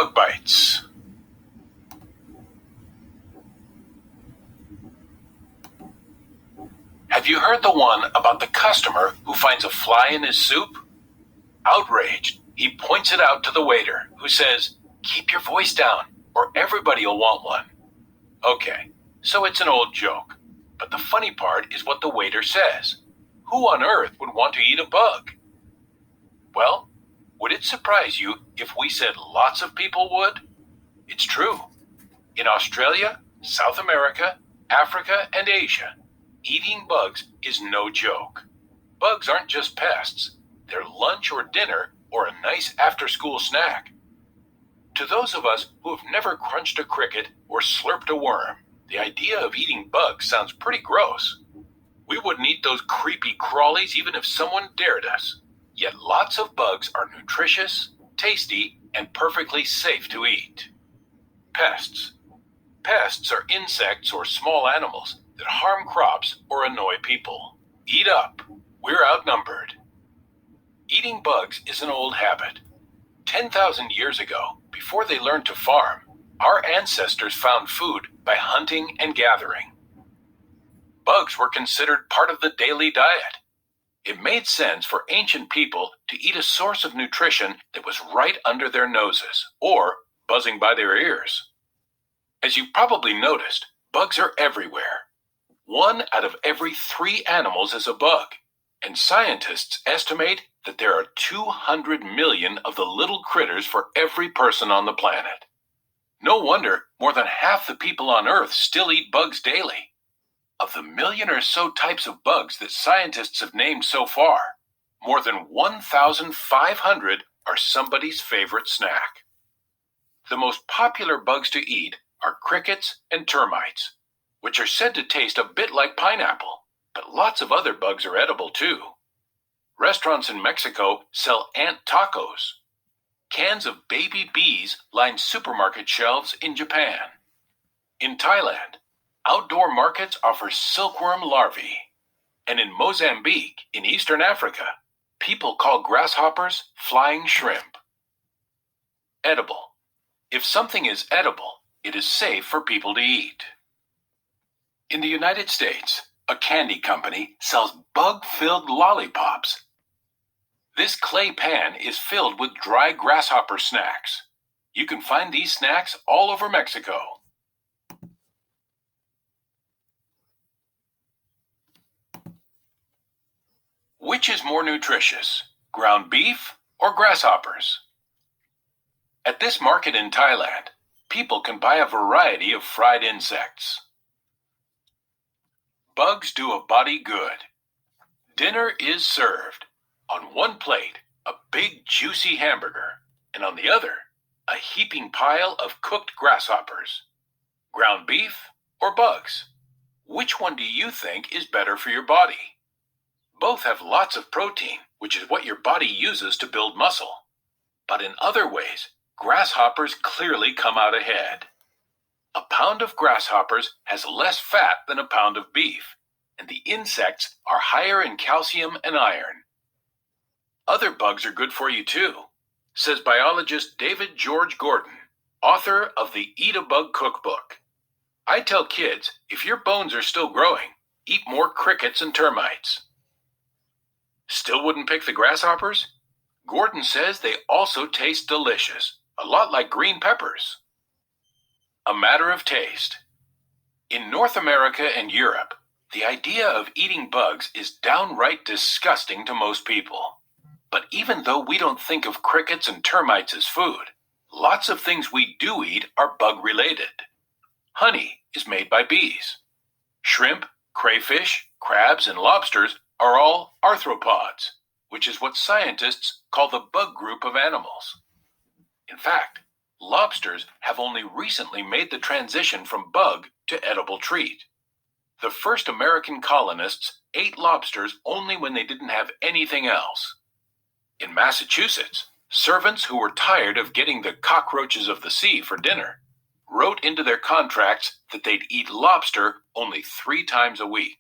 Bug bites. Have you heard the one about the customer who finds a fly in his soup? Outraged, he points it out to the waiter, who says, "Keep your voice down, or everybody will want one." Okay, so it's an old joke. But the funny part is what the waiter says. Who on earth would want to eat a bug? Well, would it surprise you if we said lots of people would? It's true. In Australia, South America, Africa, and Asia, eating bugs is no joke. Bugs aren't just pests. They're lunch or dinner or a nice after-school snack. To those of us who have never crunched a cricket or slurped a worm, the idea of eating bugs sounds pretty gross. We wouldn't eat those creepy crawlies even if someone dared us. Yet lots of bugs are nutritious, tasty, and perfectly safe to eat. Pests. Pests are insects or small animals that harm crops or annoy people. Eat up. We're outnumbered. Eating bugs is an old habit. 10,000 years ago, before they learned to farm, our ancestors found food by hunting and gathering. Bugs were considered part of the daily diet. It made sense for ancient people to eat a source of nutrition that was right under their noses or buzzing by their ears. As you've probably noticed, bugs are everywhere. 1 out of every 3 animals is a bug, and scientists estimate that there are 200 million of the little critters for every person on the planet. No wonder more than half the people on Earth still eat bugs daily. Of the million or so types of bugs that scientists have named so far, more than 1,500 are somebody's favorite snack. The most popular bugs to eat are crickets and termites, which are said to taste a bit like pineapple, but lots of other bugs are edible too. Restaurants in Mexico sell ant tacos. Cans of baby bees line supermarket shelves in Japan. In Thailand, outdoor markets offer silkworm larvae. And in Mozambique, in Eastern Africa, people call grasshoppers flying shrimp. Edible. If something is edible, it is safe for people to eat. In the United States, a candy company sells bug-filled lollipops. This clay pan is filled with dry grasshopper snacks. You can find these snacks all over Mexico. Which is more nutritious, ground beef or grasshoppers? At this market in Thailand, people can buy a variety of fried insects. Bugs do a body good. Dinner is served. On one plate, a big juicy hamburger, and on the other, a heaping pile of cooked grasshoppers. Ground beef or bugs? Which one do you think is better for your body? Both have lots of protein, which is what your body uses to build muscle. But in other ways, grasshoppers clearly come out ahead. A pound of grasshoppers has less fat than a pound of beef, and the insects are higher in calcium and iron. Other bugs are good for you too, says biologist David George Gordon, author of the Eat a Bug Cookbook. I tell kids, if your bones are still growing, eat more crickets and termites. Still wouldn't pick the grasshoppers? Gordon says they also taste delicious, a lot like green peppers. A matter of taste. In North America and Europe, the idea of eating bugs is downright disgusting to most people. But even though we don't think of crickets and termites as food, lots of things we do eat are bug-related. Honey is made by bees. Shrimp, crayfish, crabs, and lobsters are all arthropods, which is what scientists call the bug group of animals. In fact, lobsters have only recently made the transition from bug to edible treat. The first American colonists ate lobsters only when they didn't have anything else. In Massachusetts, servants who were tired of getting the cockroaches of the sea for dinner wrote into their contracts that they'd eat lobster only 3 times a week.